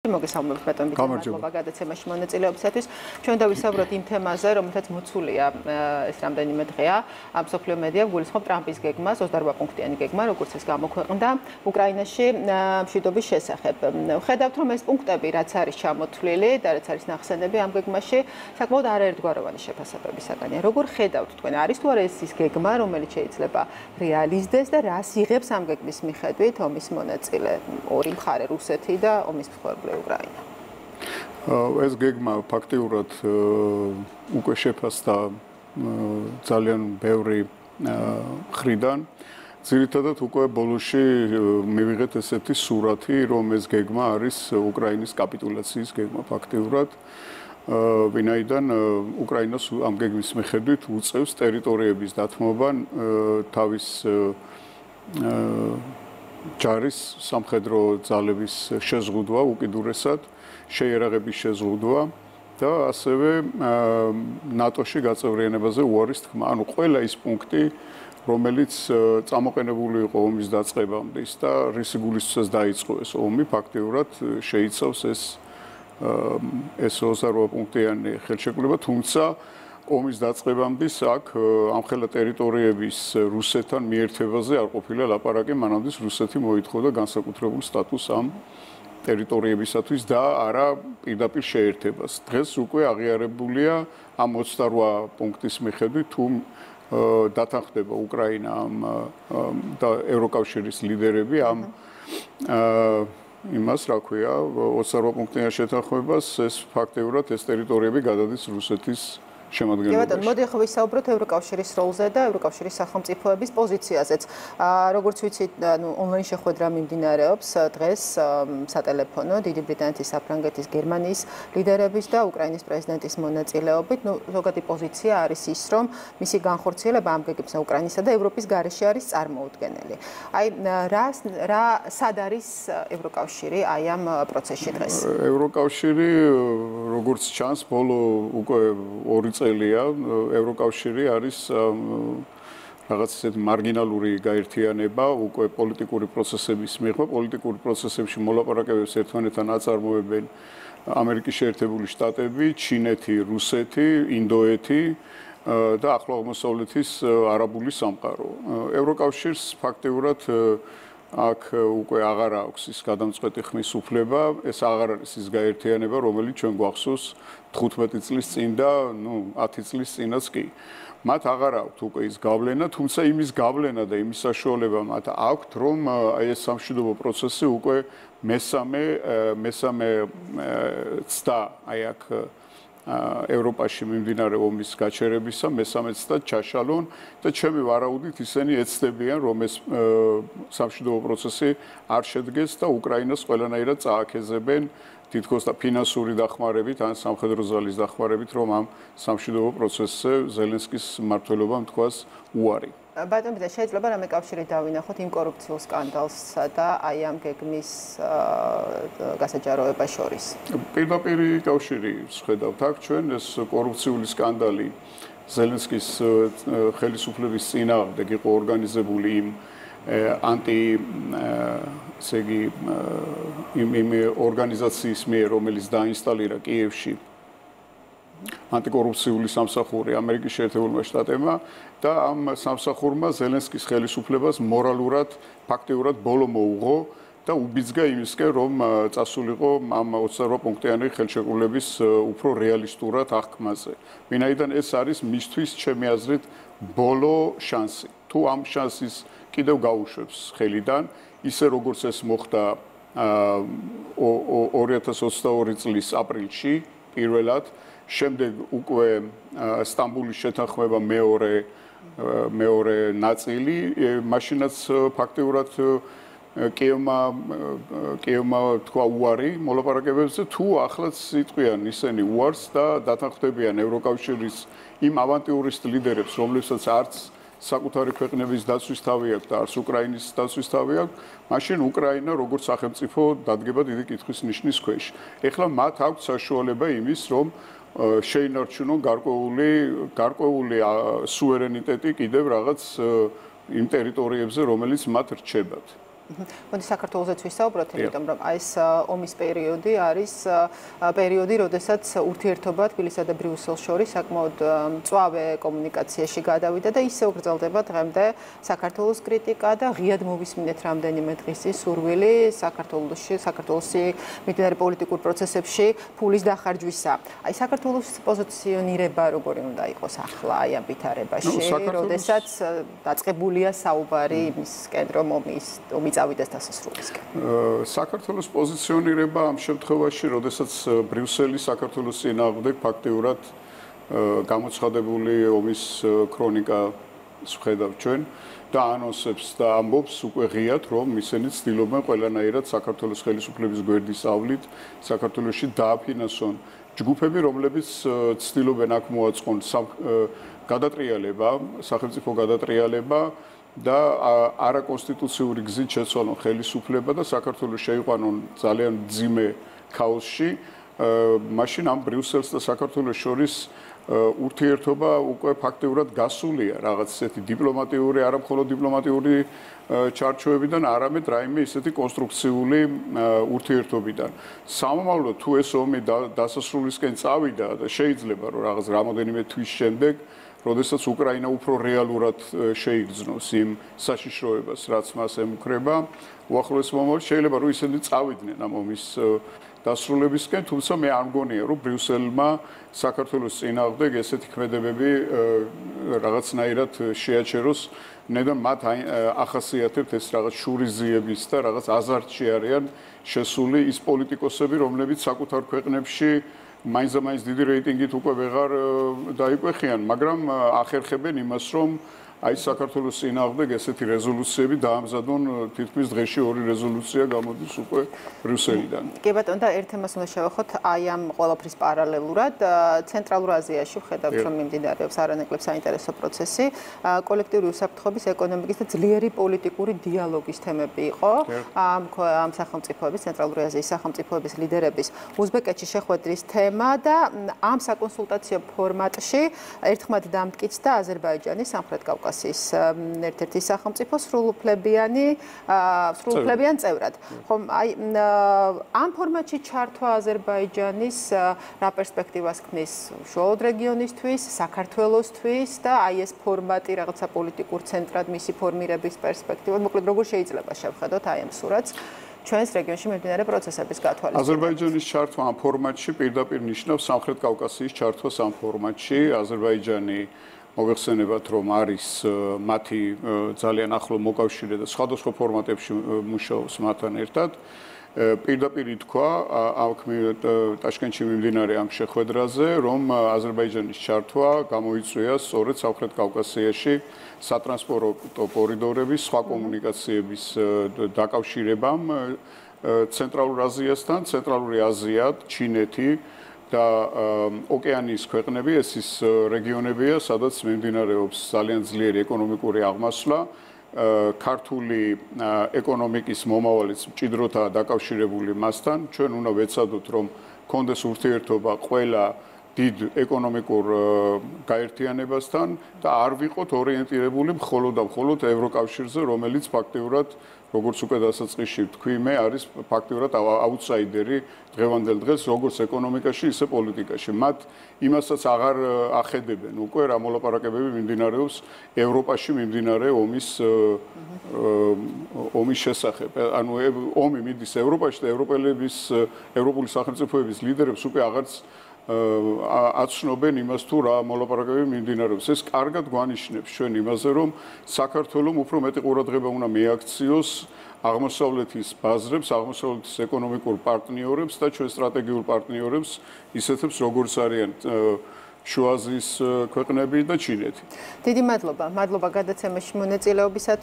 მოგესალმებით ბატონო მადლობა გადაცემაში მონაწილეობისათვის. ჩვენ დავისაუბროთ იმ თემაზე, რომელთაც მოცულია ეს რამდენიმე დღეა. მსოფლიო მედია გულისხმობს ტრამპის გეგმას, 28 პუნქტიანი გეგმა, როგორც ეს გამოქვეყნდა უკრაინაში მშვიდობის შესახებ. ხედავთ, რომ ეს პუნქტები, რაც არის ჩამოთვლილი და რაც არის ნახსენები ამ გეგმაში, საკმაოდ არაერთგვაროვანი შეფასებებისაგანია. როგორ ხედავთ თქვენ, არის თუ არა ეს ის გეგმა, რომელიც შეიძლება რეალიზდეს და რას იღებს ამ გეგმის მიხედვით ომის მონაწილე ორი მხარე, რუსეთი და ომის მსხვერპლი უკრაინა? ეს გეგმა ფაქტიურად უკვე შეფასდა ძალიან ბევრი მხრიდან. ძირითადად უკვე ბოლოში მივიღეთ ესეთი სურათი, რომ ეს გეგმა არის უკრაინის კაპიტულაციის გეგმა ფაქტიურად. ვინაიდან უკრაინას ამ გეგმის მიხედვით უწევს ტერიტორიების დათმობა თავის ჯარის სამხედრო ძალების შეზღუდვა უკიდურესად, შეიარაღების შეზღუდვა და ასევე ნატოში გაწევრიანებაზე უარის თქმა. ანუ ყველა ის პუნქტი, რომელიც წამოყენებული იყო ომის დაწყებამდე და რის გულისხმობს დაიწყო ეს ომი, ფაქტიურად შეიცავს ეს 28 პუნქტიანი ხელშეკრულება, თუმცა ომის დაწყებამდე აქ ამხელა ტერიტორიების რუსეთთან მიერთებაზე არ ყოფილა ლაპარაკი, მანამდე რუსეთი მოითხოვდა განსაკუთრებულ სტატუსს ამ ტერიტორიებისათვის და არა პირდაპირ შეერთებას. დღეს უკვე აღიარებულია ამ 28 პუნქტის მიხედვით, თუ დათანხმდება უკრაინა და ევროკავშირის ლიდერები ამ იმას, რა ქვია, 28 პუნქტიან შეთანხმებას, ეს ფაქტიურად ეს ტერიტორიები გადადის რუსეთის შემადგენლობაში. ბატონო, მოდი ახლა ვისაუბროთ ევროკავშირის როლზე და ევროკავშირის სახელმწიფოების პოზიციაზეც. როგორც ვიცით, ონლაინ შეხვედრა მიმდინარეობს დღეს სატელეფონო დიდი ბრიტანეთის, საფრანგეთის, გერმანიის ლიდერების და უკრაინის პრეზიდენტის მონაწილეობით. ზოგადი პოზიცია არის ის, რომ მისი განხორციელება ამ გეგმის უკრაინისა და ევროპის გარეშე არის წარმოუდგენელი. აი, სად არის ევროკავშირი აი ამ პროცესში დღეს? ევროკავშირი, როგორც ჩანს, ბოლო უკვე 2 წელია ევროკავშირი არის რაღაც ისეთ მარგინალური გაერთიანება, უკვე პოლიტიკური პროცესების მიღება, პოლიტიკური პროცესებში მოლაპარაკებებს ერთმანეთთან აწარმოებენ ამერიკის შეერთებული შტატები, ჩინეთი, რუსეთი, ინდოეთი და ახლო აღმოსავლეთის არაბული სამყარო. ევროკავშირს ფაქტიურად აქ უკვე აღარ აქვს ის გადამწყვეტი ხმის უფლება, ეს აღარ არის ის გაერთიანება, რომელიც ჩვენ გვახსოვს 15 წლის წინ და 10 წლის წინაც კი. მათ აღარ აქვთ უკვე ის გავლენა, თუმცა იმის გავლენა და იმის საშუალება მათ აქვთ, რომ აი ეს სამშვიდობო პროცესი უკვე მესამე ცდა აი აქ ევროპაში მიმდინარე ომის გაჩერებისა მესამე ცდა ჩაშალონ და ჩემი ვარაუდით ისინი ეცდებიან, რომ ეს სამშვიდობო პროცესი არ შედგეს და უკრაინას ყველანაირად წააქეზებენ თითქოს და ფინანსური დახმარებით ან სამხედრო ძალის დახმარებით, რომ ამ სამშვიდობო პროცესზე ზელენსკის მმართველობამ თქვას უარი. ბატონო, შეიძლება რამე კავშირი დავინახოთ იმ კორუფციულ სკანდალსა და აი ამ გეგმის გასაჯაროებას შორის? პირდაპირ კავშირი ხედავთ აქ ჩვენ ეს კორუფციული სკანდალი ზელენსკის ხელისუფლების წინააღმდეგ იყო ორგანიზებული იმ იმ ორგანიზაციის მიერ, რომელიც დაინსტალირა კიევში ანტიკორუფციული სამსახური ამერიკის შეერთებულმა შტატებმა და ამ სამსახურმა ზელენსკის ხელისუფლებას მორალურად, ფაქტიურად ბოლო მოუღო და უბიძგა იმისკენ, რომ წასულიყო ამ 28 პუნქტიანი ხელშეკრულების უფრო რეალისტურად აღქმაზე. ვინაიდან ეს არის მისთვის, ჩემი აზრით, ბოლო შანსი. თუ ამ შანსის კიდევ გაუშვებს ხელიდან, ისე როგორც ეს მოხდა 2022 წლის აპრილში პირველად, შემდეგ უკვე სტამბოლის შეთანხმება მეორე ნაწილი, მაშინაც ფაქტიურად კიევმა თქვა უარი მოლაპარაკებებზე, თუ ახლაც იტყვიან ისინი უარს და დათანხმდებიან ევროკავშირის იმ ავანტიურისტ ლიდერებს, რომლებსაც არც საკუთარი ქვეყნების დაცვის თავი აქვს და არც უკრაინის დაცვის თავი აქვს, მაშინ უკრაინა როგორც სახელმწიფო დადგება დიდი კითხვის ნიშნის ქვეშ. ეხლა მათ აქვს საშუალება იმის, რომ შეინარჩუნონ გარკვეული სუვერენიტეტი კიდევ რაღაც იმ ტერიტორიებზე, რომელიც მათ რჩებათ. მოდი საქართველოსაც ვისაუბროთ, იმიტომ რომ ეს ომის პერიოდი არის პერიოდი, როდესაც ურთიერთობა თბილისსა და ბრიუსელს შორის საკმაოდ მწვავე კომუნიკაციაში გადავიდა და ისევ გრძელდება დღემდე საქართველოს კრიტიკა და ღიად მოვისმინეთ რამდენიმე დღის სურვილი საქართველოსი მიმდინარე პოლიტიკურ პროცესებში ფულის დახარჯვისა. აი საქართველოს პოზიციონირება როგორი უნდა იყოს ახლა აი ამ ვითარებაში, როდესაც დაწყებულია საუბარი იმისკენ, რომ ომი წავიდეს დასასრულისკენ. საქართველოს პოზიციონირება ამ შემთხვევაში, როდესაც ბრიუსელი საქართველოს წინააღმდეგ ფაქტიურად გამოცხადებული ომის ქრონიკას ვხედავთ ჩვენ და ანონსებს და ამბობს უკვე ღიად, რომ ისინი ცდილობენ ყველანაირად საქართველოს ხელისუფლების გვერდის ავლით საქართველოში დააფინანსონ ჯგუფები, რომლებიც ცდილობენ აქ მოაწყონ გადატრიალება, სახელმწიფო გადატრიალება და არაკონსტიტუციური გზით შეცვალონ ხელისუფლება და საქართველოს შეიყვანონ ძალიან მძიმე ქაოსში. მაშინ ამ ბრიუსელს და საქართველოს შორის ურთიერთობა უკვე ფაქტიურად გასულია რაღაც ისეთი დიპლომატიური, არა მხოლოდ დიპლომატიური ჩარჩოებიდან, არამედ რაიმე ისეთი კონსტრუქციული ურთიერთობიდან. სამომავლოდ თუ ეს ომი დასასრულისკენ წავიდა და შეიძლება რომ რაღაც რამოდენიმე თვის შემდეგ, როდესაც უკრაინა უფრო რეალურად შეიგრძნოს იმ საშიშროებას, რაც მას ემუქრება, უახლოეს მომავალში შეიძლება რომ ისინი წავიდნენ ამ ომის დასრულებისკენ, თუმცა მე არ მგონია, რომ ბრიუსელმა საქართველოს წინააღმდეგ ესეთი ქმედებები რაღაცნაირად შეაჩეროს, ნედან მათ ახასიათებთ ეს რაღაც შურიზიების და რაღაც აზარტში არიან შესული ის პოლიტიკოსები, რომლებიც საკუთარ ქვეყნებში მაინც დიდი რეიტინგით უკვე ვეღარ დაიკვეხიან, მაგრამ ახერხებენ იმას, რომ აი საქართველოს წინააღმდეგ ესეთი რეზოლუციები დაამზადონ, თითქმის დღეში 2 რეზოლუცია გამოდის უკვე ბრიუსელიდან. კი ბატონო, და ერთ თემას უნდა შევეხოთ აი ამ ყველაფრის პარალელურად, ცენტრალურ აზიაში ვხედავთ, რომ მიმდინარეობს არანაკლებ საინტერესო პროცესი, კოლექტიური უსაფრთხოების, ეკონომიკის და ძლიერი პოლიტიკური დიალოგის თემები იყო ამ სახელმწიფოების, ცენტრალური აზიის სახელმწიფოების ლიდერების უზბეკეთში შეხვედრის თემა და ამ საკონსულტაციო ფორმატში ერთხმად დამტკიცდა აზერბაიჯანის სამხრეთ კავკასიის ერთ-ერთი სახელმწიფო სრულუფლებიან წევრად. ხომ აი ამ ფორმატში ჩართვა აზერბაიჯანის რა პერსპექტივას ქმნის უშუალოდ რეგიონისთვის, საქართველოსთვის და აი ეს ფორმატი რაღაცა პოლიტიკურ ცენტრად მისი ფორმირების პერსპექტივად, მოკლედ როგორ შეიძლება შევხედოთ აი ამ სურათს ჩვენს რეგიონში მიმდინარე პროცესების გათვალისწინებით. აზერბაიჯანის ჩართვა ამ ფორმატში პირდაპირ ნიშნავს სამხრეთ კავკასიის ჩართვას ამ ფორმატში. აზერბაიჯანი მოგეხსენებათ, რომ არის მათი ძალიან ახლო მოკავშირე და სხვადასხვა ფორმატებში მუშაობს მათთან ერთად. პირდაპირ ითქვა ტაშკენტში მიმდინარე ამ შეხვედრაზე, რომ აზერბაიჯანის ჩართვა გამოიწვია სწორედ სამხრეთ კავკასიაში სატრანსპორტო კორიდორების, სხვა კომუნიკაციების დაკავშირებამ ცენტრალურ აზიასთან, ცენტრალური აზია, ჩინეთი და ოკეანიის ქვეყნები, ეს ის რეგიონებია, სადაც მიმდინარეობს ძალიან ძლიერი ეკონომიკური აღმასვლა. ქართული ეკონომიკის მომავალიც მჭიდროდაა დაკავშირებული მასთან. ჩვენ უნდა ვეცადოთ, რომ კონდეს ურთიერთობა ყველა დიდ ეკონომიკურ გაერთიანებასთან და არ ვიყოთ ორიენტირებული მხოლოდ და მხოლოდ ევროკავშირზე, რომელიც ფაქტიურად, როგორც უკვე დასაწყისში ვთქვი, მე არის ფაქტიურად აუტსაიდერი დღევანდელ დღეს, როგორც ეკონომიკაში, ისე პოლიტიკაში. მათ იმასაც აღარ ახედებენ უკვე რა მოლაპარაკებები მიმდინარეობს ევროპაში მიმდინარე ომის შესახებ. ანუ ომი მიდის ევროპაში და ევროპული სახელმწიფოების ლიდერებს უკვე აღარც აცნობენ იმას თუ რა მოლაპარაკებები მიმდინარეობს. ეს კარგად გვანიშნებს ჩვენ იმაზე, რომ საქართველოს უფრო მეტი ყურადღება უნდა მიაქციოს აღმოსავლეთის ბაზრებს, აღმოსავლეთის ეკონომიკურ პარტნიორებს და ჩვენ სტრატეგიულ პარტნიორებს, ისეთებს როგორც არიან შუა აზიის ქვეყნები და ჩინეთი. დიდი მადლობა. მადლობა გადაცემაში მონაწილეობისათვის.